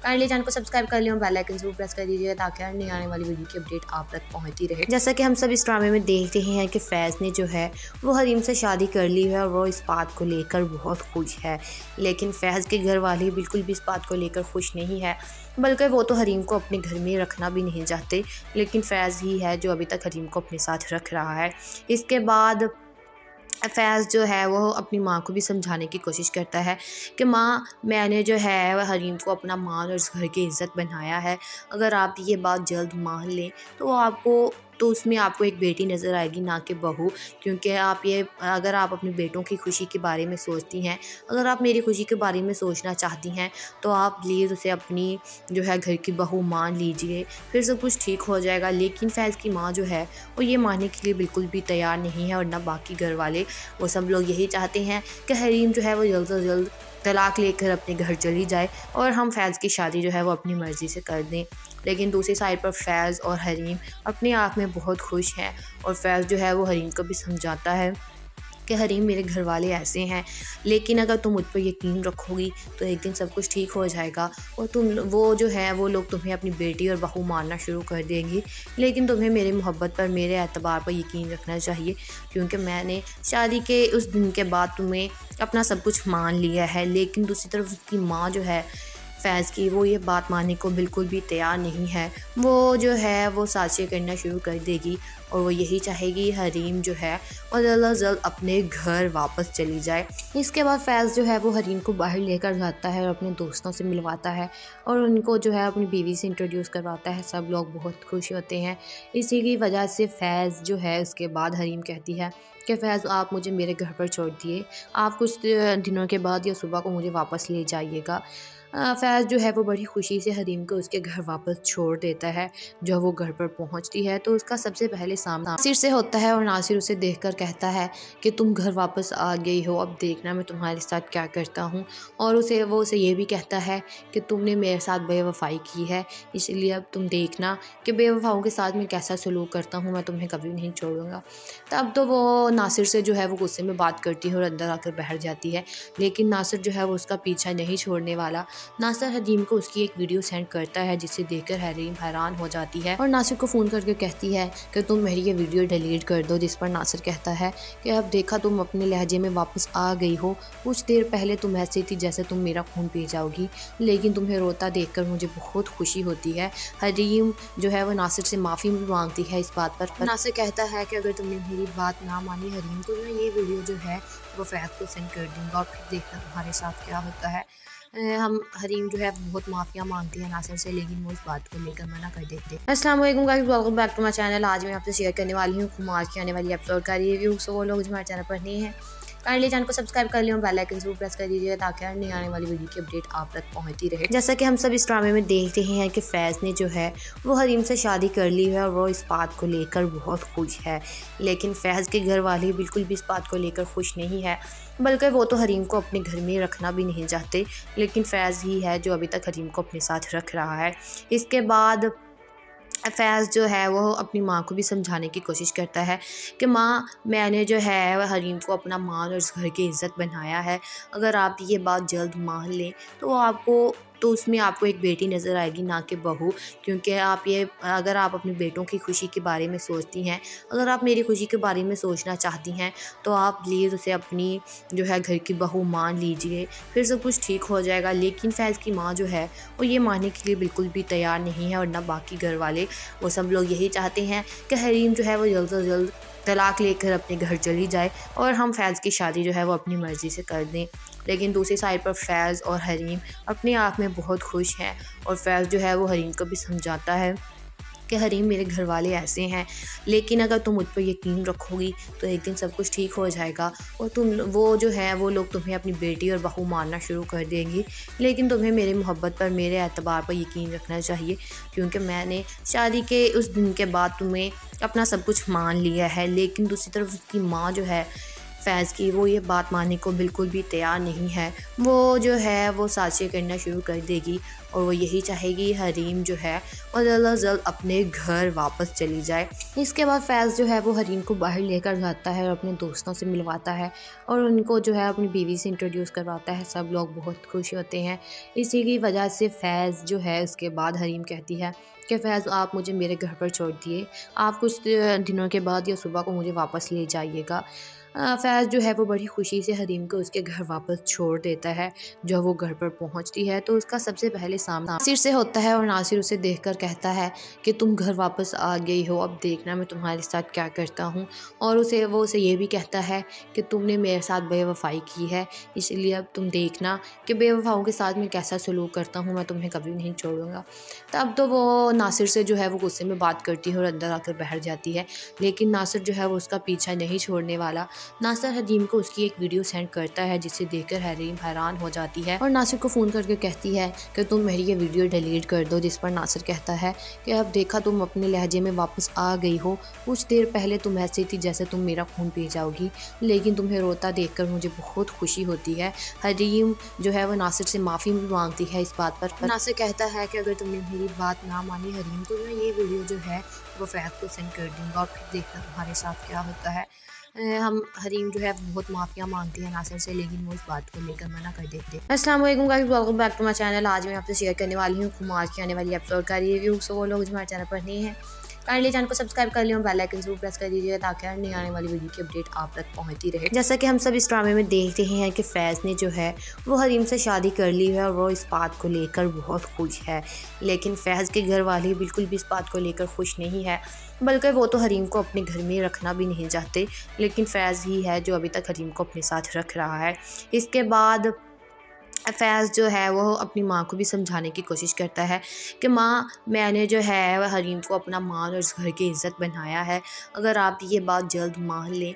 काइंडली चैनल को सब्सक्राइब कर लियो, बेल आइकन जरूर प्रेस कर दीजिएगा ताकि हर नई आने वाली वीडियो की अपडेट आप तक पहुंचती रहे। जैसा कि हम सब इस ड्रामे में देख रहे हैं कि फैज़ ने जो है वो हरीम से शादी कर ली है और वो इस बात को लेकर बहुत खुश है, लेकिन फैज़ के घर वाले बिल्कुल भी इस बात को लेकर खुश नहीं है, बल्कि वो तो हरीम को अपने घर में रखना भी नहीं चाहते, लेकिन फैज़ ही है जो अभी तक हरीम को अपने साथ रख रहा है। इसके बाद फैज़ जो है वो अपनी माँ को भी समझाने की कोशिश करता है कि माँ, मैंने जो है वह हरीम को अपना मान और इस घर की इज़्ज़त बनाया है, अगर आप ये बात जल्द मान लें तो उसमें आपको एक बेटी नज़र आएगी, ना कि बहू। क्योंकि अगर आप अपने बेटों की खुशी के बारे में सोचती हैं, अगर आप मेरी खुशी के बारे में सोचना चाहती हैं, तो आप प्लीज़ उसे अपनी जो है घर की बहू मान लीजिए, फिर सब कुछ ठीक हो जाएगा। लेकिन फैज़ की माँ जो है वो ये मानने के लिए बिल्कुल भी तैयार नहीं है, और ना बाकी घर वाले। वो सब लोग यही चाहते हैं कि हरीम जो है वो जल्द से जल्द तलाक लेकर अपने घर चली जाए और हम फैज़ की शादी जो है वो अपनी मर्ज़ी से कर दें। लेकिन दूसरी साइड पर फैज़ और हरीम अपने आप में बहुत खुश हैं, और फैज़ जो है वो हरीम को भी समझाता है कि हरीम, मेरे घर वाले ऐसे हैं, लेकिन अगर तुम मुझ पर यकीन रखोगी तो एक दिन सब कुछ ठीक हो जाएगा और वो लोग तुम्हें अपनी बेटी और बहू मानना शुरू कर देंगी। लेकिन तुम्हें मेरी मोहब्बत पर, मेरे एतबार पर यकीन रखना चाहिए, क्योंकि मैंने शादी के उस दिन के बाद तुम्हें अपना सब कुछ मान लिया है। लेकिन दूसरी तरफ उसकी माँ जो है फैज़ की, वो ये बात मानने को बिल्कुल भी तैयार नहीं है। वो जो है वो साजिशें करना शुरू कर देगी और वो यही चाहेगी हरीम जो है वो जल्द अज जल्द अपने घर वापस चली जाए। इसके बाद फैज़ जो है वो हरीम को बाहर लेकर जाता है और अपने दोस्तों से मिलवाता है और उनको जो है अपनी बीवी से इंट्रोड्यूस करवाता है। सब लोग बहुत खुश होते हैं। इसी की वजह से फैज़ जो है उसके बाद हरीम कहती है कि फैज़ आप मुझे मेरे घर पर छोड़ दिए, आप कुछ दिनों के बाद या सुबह को मुझे वापस ले जाइएगा। फैज़ जो है वो बड़ी खुशी से हरीम को उसके घर वापस छोड़ देता है। जब वो घर पर पहुंचती है तो उसका सबसे पहले सामना नासिर से होता है और नासिर उसे देखकर कहता है कि तुम घर वापस आ गई हो, अब देखना मैं तुम्हारे साथ क्या करता हूँ। और वो उसे ये भी कहता है कि तुमने मेरे साथ बेवफाई की है, इसलिए अब तुम देखना कि बेवफाओं के साथ मैं कैसा सलूक करता हूँ, मैं तुम्हें कभी नहीं छोड़ूंगा। तब तो वो नासिर से जो है वो गुस्से में बात करती है और अंदर आकर बैठ जाती है, लेकिन नासिर जो है वो उसका पीछा नहीं छोड़ने वाला। नासिर हरीम को उसकी एक वीडियो सेंड करता है जिसे देखकर हरीम हैरान हो जाती है और नासिर को फ़ोन करके कहती है कि तुम मेरी ये वीडियो डिलीट कर दो। जिस पर नासिर कहता है कि अब देखा तुम अपने लहजे में वापस आ गई हो, कुछ देर पहले तुम ऐसी थी जैसे तुम मेरा खून पी जाओगी, लेकिन तुम्हें रोता देखकर मुझे बहुत खुशी होती है। हरीम जो है वो नासिर से माफ़ी भी मांगती है इस बात पर। नासिर कहता है कि अगर तुमने मेरी बात ना मानी हरीम, तो मैं ये वीडियो जो है वो फैज़ को सेंड कर दूँगा और फिर देखना तुम्हारे साथ क्या होता है। हम हरीम जो है बहुत माफ़िया मांगती है नासिर से, लेकिन वो इस बात को लेकर मना कर देते हैं। अस्सलाम वालेकुम guys, welcome back to my channel. आज मैं आपसे शेयर करने वाली हूँ कुमार की आने वाली एपिसोड का रिव्यू। सो वो लोग जो हमारे चैनल पर नहीं है काइंडली चैनल को सब्सक्राइब कर लियो, बेल आइकन जरूर प्रेस कर दीजिएगा ताकि हर नई आने वाली वीडियो की अपडेट आप तक पहुंचती रहे। जैसा कि हम सब इस ड्रामे में देख रहे हैं कि फैज़ ने जो है वो हरीम से शादी कर ली है और वो इस बात को लेकर बहुत खुश है, लेकिन फैज़ के घर वाले बिल्कुल भी इस बात को लेकर खुश नहीं है, बल्कि वो तो हरीम को अपने घर में रखना भी नहीं चाहते, लेकिन फैज़ ही है जो अभी तक हरीम को अपने साथ रख रहा है। इसके बाद फैज़ जो है वो अपनी माँ को भी समझाने की कोशिश करता है कि माँ, मैंने जो है वह हरीम को अपना मान और इस घर की इज़्ज़त बनाया है, अगर आप ये बात जल्द मान लें तो उसमें आपको एक बेटी नज़र आएगी, ना कि बहू। क्योंकि अगर आप अपने बेटों की खुशी के बारे में सोचती हैं, अगर आप मेरी खुशी के बारे में सोचना चाहती हैं, तो आप प्लीज़ उसे अपनी जो है घर की बहू मान लीजिए, फिर सब कुछ ठीक हो जाएगा। लेकिन फैज़ की माँ जो है वो ये मानने के लिए बिल्कुल भी तैयार नहीं है और ना बाकी घर वाले। वो सब लोग यही चाहते हैं कि हरीम जो है वो जल्द से जल्द तलाक लेकर अपने घर चली जाए और हम फैज़ की शादी जो है वो अपनी मर्ज़ी से कर दें। लेकिन दूसरी साइड पर फैज़ और हरीम अपने आप में बहुत खुश हैं और फैज़ जो है वो हरीम को भी समझाता है कि हरीम, मेरे घर वाले ऐसे हैं, लेकिन अगर तुम मुझ पर यकीन रखोगी तो एक दिन सब कुछ ठीक हो जाएगा और वो लोग तुम्हें अपनी बेटी और बहू मानना शुरू कर देंगी। लेकिन तुम्हें मेरी मोहब्बत पर, मेरे एतबार पर यकीन रखना चाहिए, क्योंकि मैंने शादी के उस दिन के बाद तुम्हें अपना सब कुछ मान लिया है। लेकिन दूसरी तरफ उसकी माँ जो है फैज़ की, वो ये बात मानने को बिल्कुल भी तैयार नहीं है। वो जो है वो साजिशें करना शुरू कर देगी और वो यही चाहेगी हरीम जो है वो जल्द अज जल्द अपने घर वापस चली जाए। इसके बाद फैज़ जो है वो हरीम को बाहर लेकर जाता है और अपने दोस्तों से मिलवाता है और उनको जो है अपनी बीवी से इंट्रोड्यूस करवाता है। सब लोग बहुत खुश होते हैं। इसी की वजह से फैज़ जो है उसके बाद हरीम कहती है कि फैज़ आप मुझे मेरे घर पर छोड़ दिए, आप कुछ दिनों के बाद या सुबह को मुझे वापस ले जाइएगा। फैज़ जो है वो बड़ी खुशी से हरीम को उसके घर वापस छोड़ देता है। जब वो घर पर पहुंचती है तो उसका सबसे पहले सामना नासिर से होता है और नासिर उसे देखकर कहता है कि तुम घर वापस आ गई हो, अब देखना मैं तुम्हारे साथ क्या करता हूँ। और वो उसे ये भी कहता है कि तुमने मेरे साथ बेवफाई की है, इसलिए अब तुम देखना कि बेवफाओं के साथ मैं कैसा सलूक करता हूँ, मैं तुम्हें कभी नहीं छोड़ूंगा। तब तो वो नासिर से जो है वो गुस्से में बात करती है और अंदर आकर बैठ जाती है, लेकिन नासिर जो है वो उसका पीछा नहीं छोड़ने वाला। नासिर हरीम को उसकी एक वीडियो सेंड करता है जिसे देखकर हरीम हैरान हो जाती है और नासिर को फ़ोन करके कहती है कि तुम मेरी ये वीडियो डिलीट कर दो। जिस पर नासिर कहता है कि अब देखा तुम अपने लहजे में वापस आ गई हो, कुछ देर पहले तुम ऐसी थी जैसे तुम मेरा खून पी जाओगी, लेकिन तुम्हें रोता देखकर मुझे बहुत खुशी होती है। हरीम जो है वो नासिर से माफ़ी भी मांगती है इस बात पर। नासिर कहता है कि अगर तुमने मेरी बात ना मानी हरीम, तो मैं ये वीडियो जो है वो फैज़ को सेंड कर दूँगा और फिर देखना तुम्हारे साथ क्या होता है। हम हरीम जो है बहुत माफ़िया मांगती है नासिर से, लेकिन वो इस बात को लेकर मना कर देते हैं। अस्सलाम वालेकुम guys, welcome back to my channel. आज मैं आपसे शेयर करने वाली हूँ कुमार की आने वाली एपिसोड का रिव्यू। सो वो लोग जो हमारे चैनल पर नहीं है काइंडली चैनल को सब्सक्राइब कर लियो, बेल आइकन जरूर प्रेस कर दीजिएगा ताकि हर नई आने वाली वीडियो की अपडेट आप तक पहुंचती रहे। जैसा कि हम सब इस ड्रामे में देख रहे हैं कि फैज़ ने जो है वो हरीम से शादी कर ली है और वो इस बात को लेकर बहुत खुश है, लेकिन फैज़ के घर वाले बिल्कुल भी इस बात को लेकर खुश नहीं है, बल्कि वो तो हरीम को अपने घर में रखना भी नहीं चाहते, लेकिन फैज़ ही है जो अभी तक हरीम को अपने साथ रख रहा है। इसके बाद फैज़ जो है वो अपनी माँ को भी समझाने की कोशिश करता है कि माँ, मैंने जो है वह हरीम को अपना मान और इस घर की इज़्ज़त बनाया है, अगर आप ये बात जल्द मान लें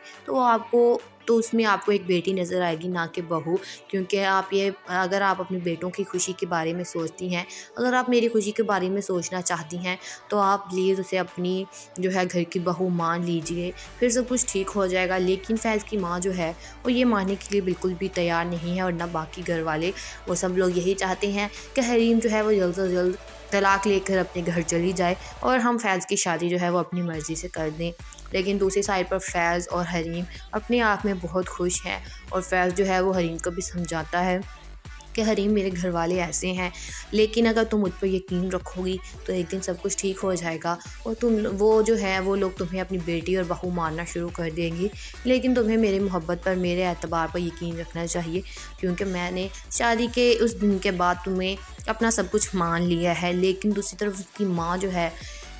तो उसमें आपको एक बेटी नज़र आएगी, ना कि बहू। क्योंकि अगर आप अपने बेटों की खुशी के बारे में सोचती हैं, अगर आप मेरी खुशी के बारे में सोचना चाहती हैं, तो आप प्लीज़ उसे अपनी जो है घर की बहू मान लीजिए, फिर सब कुछ ठीक हो जाएगा। लेकिन फैज़ की माँ जो है वो ये मानने के लिए बिल्कुल भी तैयार नहीं है, और ना बाकी घर वाले। वो सब लोग यही चाहते हैं कि हरीम जो है वो जल्द से जल्द तलाक लेकर अपने घर चली जाए और हम फैज़ की शादी जो है वो अपनी मर्ज़ी से कर दें। लेकिन दूसरी साइड पर फैज़ और हरीम अपने आप में बहुत खुश हैं, और फैज़ जो है वो हरीम को भी समझाता है कि हरीम, मेरे घर वाले ऐसे हैं, लेकिन अगर तुम मुझ पर यकीन रखोगी तो एक दिन सब कुछ ठीक हो जाएगा, और वो लोग तुम्हें अपनी बेटी और बहू मानना शुरू कर देंगी। लेकिन तुम्हें मेरी मोहब्बत पर, मेरे एतबार पर यकीन रखना चाहिए, क्योंकि मैंने शादी के उस दिन के बाद तुम्हें अपना सब कुछ मान लिया है। लेकिन दूसरी तरफ उसकी माँ जो है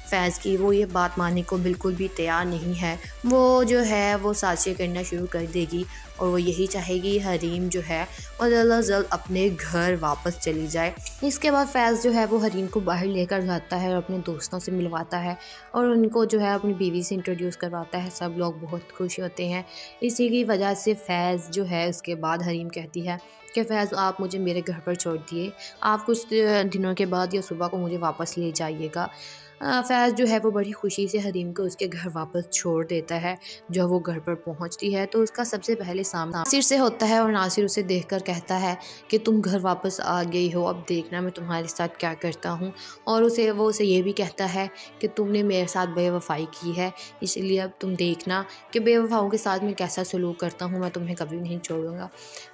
फैज़ की, वो ये बात मानने को बिल्कुल भी तैयार नहीं है। वो जो है वो साजिशें करना शुरू कर देगी, और वो यही चाहेगी हरीम जो है वो जल्द से जल्द अपने घर वापस चली जाए। इसके बाद फैज़ जो है वो हरीम को बाहर लेकर जाता है और अपने दोस्तों से मिलवाता है, और उनको जो है अपनी बीवी से इंट्रोड्यूस करवाता है। सब लोग बहुत खुश होते हैं। इसी की वजह से फैज़ जो है उसके बाद हरीम कहती है कि फैज़, आप मुझे मेरे घर पर छोड़ दिए, आप कुछ दिनों के बाद या सुबह को मुझे वापस ले जाइएगा। फैज़ जो है वो बड़ी खुशी से हरीम को उसके घर वापस छोड़ देता है। जब वो घर पर पहुंचती है तो उसका सबसे पहले सामना नासिर से होता है, और नासिर उसे देखकर कहता है कि तुम घर वापस आ गई हो, अब देखना मैं तुम्हारे साथ क्या करता हूँ। और वो उसे ये भी कहता है कि तुमने मेरे साथ बेवफाई की है, इसलिए अब तुम देखना कि बेवफाओं के साथ मैं कैसा सलूक करता हूँ, मैं तुम्हें कभी नहीं छोड़ूंगा।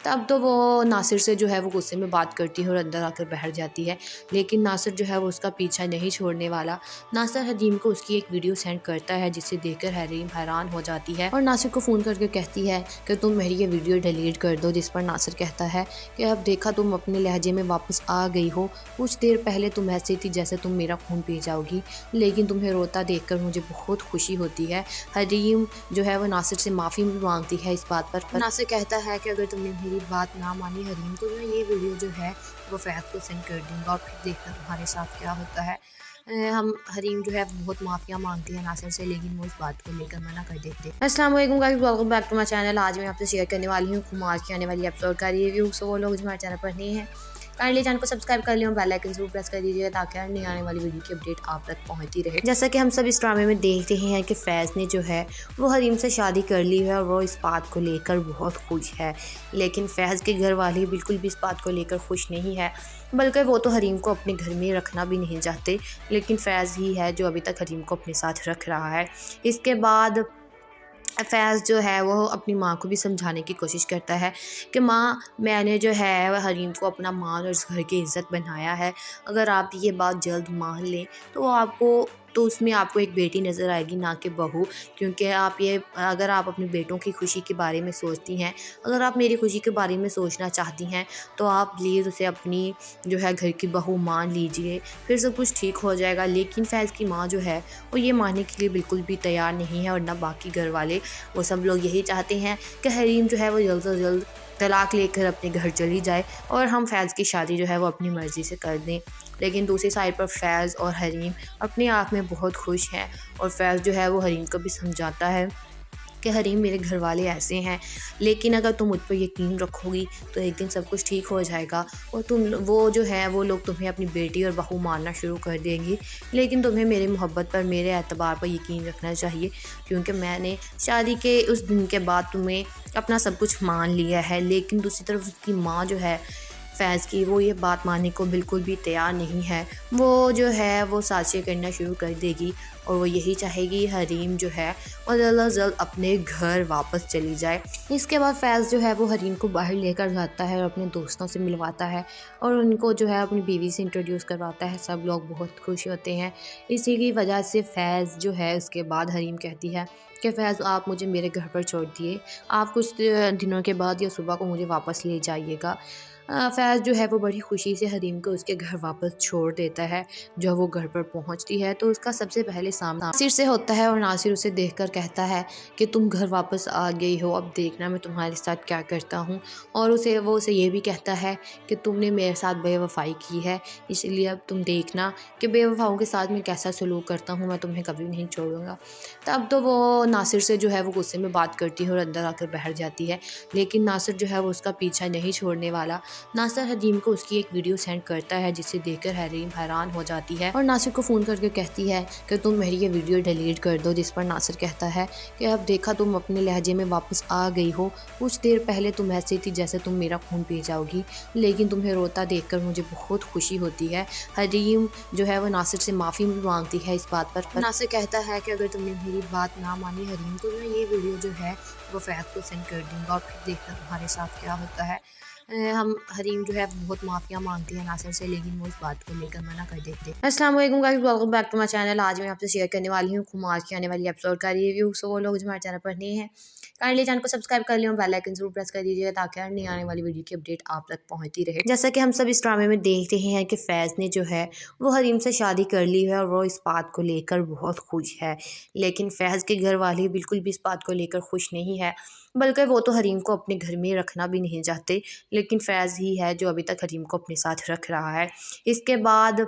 तब तो वो नासिर से जो है वो गुस्से में बात करती है और अंदर आकर बैठ जाती है, लेकिन नासिर जो है वो उसका पीछा नहीं छोड़ने वाला। नासिर हरीम को उसकी एक वीडियो सेंड करता है, जिसे देखकर हरीम हैरान हो जाती है और नासिर को फ़ोन करके कहती है कि तुम मेरी ये वीडियो डिलीट कर दो। जिस पर नासिर कहता है कि अब देखा, तुम अपने लहजे में वापस आ गई हो, कुछ देर पहले तुम ऐसी थी जैसे तुम मेरा खून पी जाओगी, लेकिन तुम्हें रोता देखकर मुझे बहुत खुशी होती है। हरीम जो है वो नासिर से माफ़ी भी मांगती है इस बात पर। नासिर कहता है कि अगर तुमने मेरी बात ना मानी हरीम, तो मैं ये वीडियो जो है वो फैज़ को सेंड कर दूँगा, और फिर देखना तुम्हारे साथ क्या होता है। हरीम जो है बहुत माफ़िया मांगती है नासिर से, लेकिन वो इस बात को लेकर मना कर देते हैं। अस्सलाम वालेकुम guys, welcome back to my channel. आज मैं आपसे शेयर करने वाली हूँ कुमार की आने वाली एपिसोड का रिव्यू। सो वो लोग जो हमारे चैनल पर नहीं है, काइंडली चैनल को सब्सक्राइब कर लियो, बेल आइकन जरूर प्रेस कर दीजिएगा ताकि हर नई आने वाली वीडियो की अपडेट आप तक पहुंचती रहे। जैसा कि हम सब इस ड्रामे में देख रहे हैं कि फैज़ ने जो है वो हरीम से शादी कर ली है और वो इस बात को लेकर बहुत खुश है, लेकिन फैज़ के घर वाले बिल्कुल भी इस बात को लेकर खुश नहीं है, बल्कि वो तो हरीम को अपने घर में रखना भी नहीं चाहते, लेकिन फैज़ ही है जो अभी तक हरीम को अपने साथ रख रहा है। इसके बाद फैज़ जो है वो अपनी माँ को भी समझाने की कोशिश करता है कि माँ, मैंने जो है वह हरीम को अपना मान और इस घर की इज़्ज़त बनाया है, अगर आप ये बात जल्द मान लें तो उसमें आपको एक बेटी नज़र आएगी, ना कि बहू। क्योंकि अगर आप अपने बेटों की खुशी के बारे में सोचती हैं, अगर आप मेरी खुशी के बारे में सोचना चाहती हैं, तो आप प्लीज़ उसे अपनी जो है घर की बहू मान लीजिए, फिर सब कुछ ठीक हो जाएगा। लेकिन फैज़ की माँ जो है वो ये मानने के लिए बिल्कुल भी तैयार नहीं है, और ना बाकी घर वाले। वो सब लोग यही चाहते हैं कि हरीम जो है वो जल्द से जल्द तलाक लेकर अपने घर चली जाए और हम फैज़ की शादी जो है वो अपनी मर्ज़ी से कर दें। लेकिन दूसरी साइड पर फैज़ और हरीम अपने आप में बहुत खुश हैं, और फैज़ जो है वो हरीम को भी समझाता है कि हरीम, मेरे घर वाले ऐसे हैं, लेकिन अगर तुम मुझ पर यकीन रखोगी तो एक दिन सब कुछ ठीक हो जाएगा, और वो लोग तुम्हें अपनी बेटी और बहू मानना शुरू कर देंगी। लेकिन तुम्हें मेरी मोहब्बत पर, मेरे एतबार पर यकीन रखना चाहिए, क्योंकि मैंने शादी के उस दिन के बाद तुम्हें अपना सब कुछ मान लिया है। लेकिन दूसरी तरफ उसकी माँ जो है फैज़ की, वो ये बात मानने को बिल्कुल भी तैयार नहीं है। वो जो है वो साज़िशें करना शुरू कर देगी और वो यही चाहेगी हरीम जो है वो जल्द अज़ जल्द अपने घर वापस चली जाए। इसके बाद फैज़ जो है वो हरीम को बाहर लेकर जाता है और अपने दोस्तों से मिलवाता है और उनको जो है अपनी बीवी से इंट्रोड्यूस करवाता है। सब लोग बहुत खुश होते हैं। इसी की वजह से फैज़ जो है उसके बाद हरीम कहती है कि फैज़ आप मुझे मेरे घर पर छोड़ दिए, आप कुछ दिनों के बाद या सुबह को मुझे वापस ले जाइएगा। फैज़ जो है वो बड़ी खुशी से हरीम को उसके घर वापस छोड़ देता है। जब वो घर पर पहुंचती है तो उसका सबसे पहले सामना नासिर से होता है और नासिर उसे देखकर कहता है कि तुम घर वापस आ गई हो, अब देखना मैं तुम्हारे साथ क्या करता हूँ। और वो उसे ये भी कहता है कि तुमने मेरे साथ बेवफाई की है, इसलिए अब तुम देखना कि बेवफाओं के साथ मैं कैसा सलूक करता हूँ, मैं तुम्हें कभी नहीं छोड़ूंगा। तब तो वो नासिर से जो है वो गुस्से में बात करती है और अंदर आकर बैठ जाती है, लेकिन नासिर जो है वो उसका पीछा नहीं छोड़ने वाला। नासिर हरीम को उसकी एक वीडियो सेंड करता है जिसे देखकर हरीम हैरान हो जाती है और नासिर को फ़ोन करके कहती है कि तुम मेरी ये वीडियो डिलीट कर दो। जिस पर नासिर कहता है कि अब देखा तुम अपने लहजे में वापस आ गई हो, कुछ देर पहले तुम ऐसी थी जैसे तुम मेरा खून पी जाओगी, लेकिन तुम्हें रोता देखकर मुझे बहुत खुशी होती है। हरीम जो है वो नासिर से माफ़ी भी मांगती है इस बात पर नासिर कहता है कि अगर तुमने मेरी बात ना मानी हरीम, तो मैं ये वीडियो जो है वो फैज़ को सेंड कर दूँगा और फिर देखना तुम्हारे साथ क्या होता है। हम हरीम जो है बहुत माफ़िया मांगती है नासिर से, लेकिन वो इस बात को लेकर मना कर देते हैं। अस्सलाम वालेकुम guys, welcome back to my channel. आज मैं आपसे शेयर करने वाली हूँ खुमार की आने वाली एपिसोड का रिव्यू। सो वो लोग जो हमारे चैनल पर नहीं है काइंडली चैनल को सब्सक्राइब कर लिया और बेल आइकन जरूर प्रेस कर दीजिएगा ताकि हर नई आने वाली वीडियो की अपडेट आप तक पहुँचती रहे। जैसा कि हम सब इस ड्रामे में देख रहे हैं कि फैज़ ने जो है वो हरीम से शादी कर ली है और वो इस बात को लेकर बहुत खुश है, लेकिन फैज़ के घर वाले बिल्कुल भी इस बात को लेकर खुश नहीं है, बल्कि वो तो हरीम को अपने घर में रखना भी नहीं चाहते, लेकिन फैज़ ही है जो अभी तक हरीम को अपने साथ रख रहा है। इसके बाद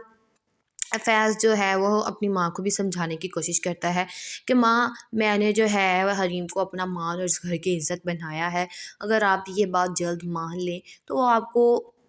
फैज़ जो है वो अपनी माँ को भी समझाने की कोशिश करता है कि माँ, मैंने जो है हरीम को अपना माल और इस घर की इज़्ज़त बनाया है, अगर आप ये बात जल्द मान लें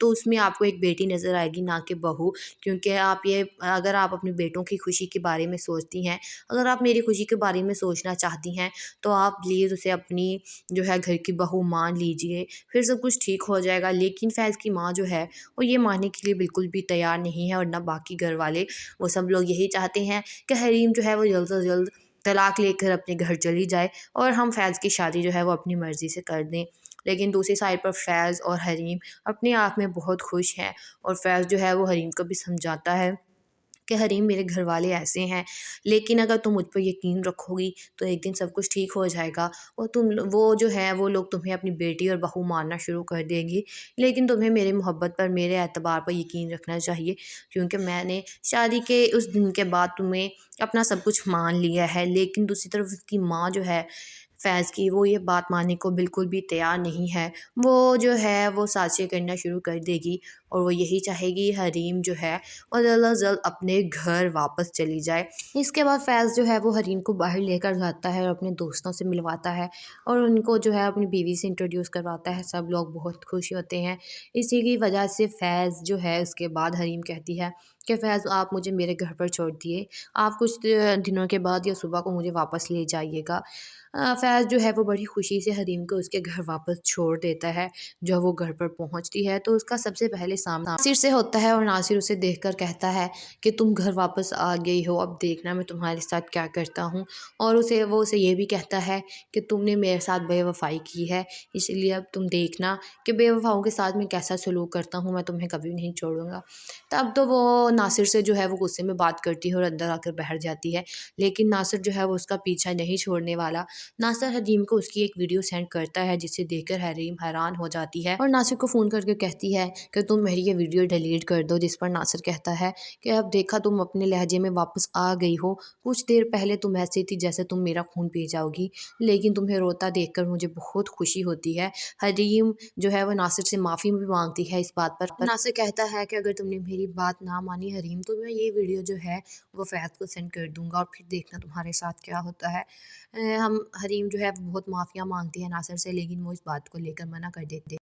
तो उसमें आपको एक बेटी नज़र आएगी, ना कि बहू। क्योंकि अगर आप अपने बेटों की खुशी के बारे में सोचती हैं, अगर आप मेरी खुशी के बारे में सोचना चाहती हैं, तो आप प्लीज़ उसे अपनी जो है घर की बहू मान लीजिए, फिर सब कुछ ठीक हो जाएगा। लेकिन फैज़ की माँ जो है वो ये मानने के लिए बिल्कुल भी तैयार नहीं है और ना बाकी घर वाले। वो सब लोग यही चाहते हैं कि हरीम जो है वो जल्द से जल्द तलाक लेकर अपने घर चली जाए और हम फैज़ की शादी जो है वो अपनी मर्ज़ी से कर दें। लेकिन दूसरी साइड पर फैज़ और हरीम अपने आप में बहुत खुश हैं और फैज़ जो है वो हरीम को भी समझाता है कि हरीम, मेरे घर वाले ऐसे हैं, लेकिन अगर तुम मुझ पर यकीन रखोगी तो एक दिन सब कुछ ठीक हो जाएगा और वो जो है वो लोग तुम्हें अपनी बेटी और बहू मानना शुरू कर देंगी। लेकिन तुम्हें मेरी मोहब्बत पर, मेरे एतबार पर यकीन रखना चाहिए, क्योंकि मैंने शादी के उस दिन के बाद तुम्हें अपना सब कुछ मान लिया है। लेकिन दूसरी तरफ उसकी माँ जो है फैज़ की, वो ये बात मानने को बिल्कुल भी तैयार नहीं है। वो जो है वो साज़िशें करना शुरू कर देगी और वो यही चाहेगी हरीम जो है वो जल्द अज़ जल्द अपने घर वापस चली जाए। इसके बाद फैज़ जो है वो हरीम को बाहर लेकर जाता है और अपने दोस्तों से मिलवाता है और उनको जो है अपनी बीवी से इंट्रोड्यूस करवाता है। सब लोग बहुत खुश होते हैं। इसी की वजह से फैज़ जो है उसके बाद हरीम कहती है कि फैज़ आप मुझे मेरे घर पर छोड़ दिए, आप कुछ दिनों के बाद या सुबह को मुझे वापस ले जाइएगा। फैज़ जो है वो बड़ी खुशी से हरीम को उसके घर वापस छोड़ देता है। जब वो घर पर पहुंचती है तो उसका सबसे पहले सामना नासिर से होता है और नासिर उसे देखकर कहता है कि तुम घर वापस आ गई हो, अब देखना मैं तुम्हारे साथ क्या करता हूँ। और वो उसे ये भी कहता है कि तुमने मेरे साथ बेवफाई की है, इसलिए अब तुम देखना कि बेवफाओं के साथ मैं कैसा सलूक करता हूँ, मैं तुम्हें कभी नहीं छोड़ूंगा। तब तो वो नासिर से जो है वो गुस्से में बात करती है और अंदर आकर बैठ जाती है, लेकिन नासिर जो है वो उसका पीछा नहीं छोड़ने वाला। नासिर हरीम को उसकी एक वीडियो सेंड करता है जिसे देखकर हरीम हैरान हो जाती है और नासिर को फ़ोन करके कहती है कि तुम मेरी ये वीडियो डिलीट कर दो। जिस पर नासिर कहता है कि अब देखा तुम अपने लहजे में वापस आ गई हो, कुछ देर पहले तुम ऐसी थी जैसे तुम मेरा खून पी जाओगी, लेकिन तुम्हें रोता देखकर मुझे बहुत खुशी होती है। हरीम जो है वो नासिर से माफ़ी भी मांगती है इस बात पर नासिर कहता है कि अगर तुमने मेरी बात ना मानी हरीम, तो मैं ये वीडियो जो है वो फैज़ को सेंड कर दूंगा और फिर देखना तुम्हारे साथ क्या होता है। हम हरीम जो है वो बहुत माफ़िया मांगती है नासिर से, लेकिन वो इस बात को लेकर मना कर देते।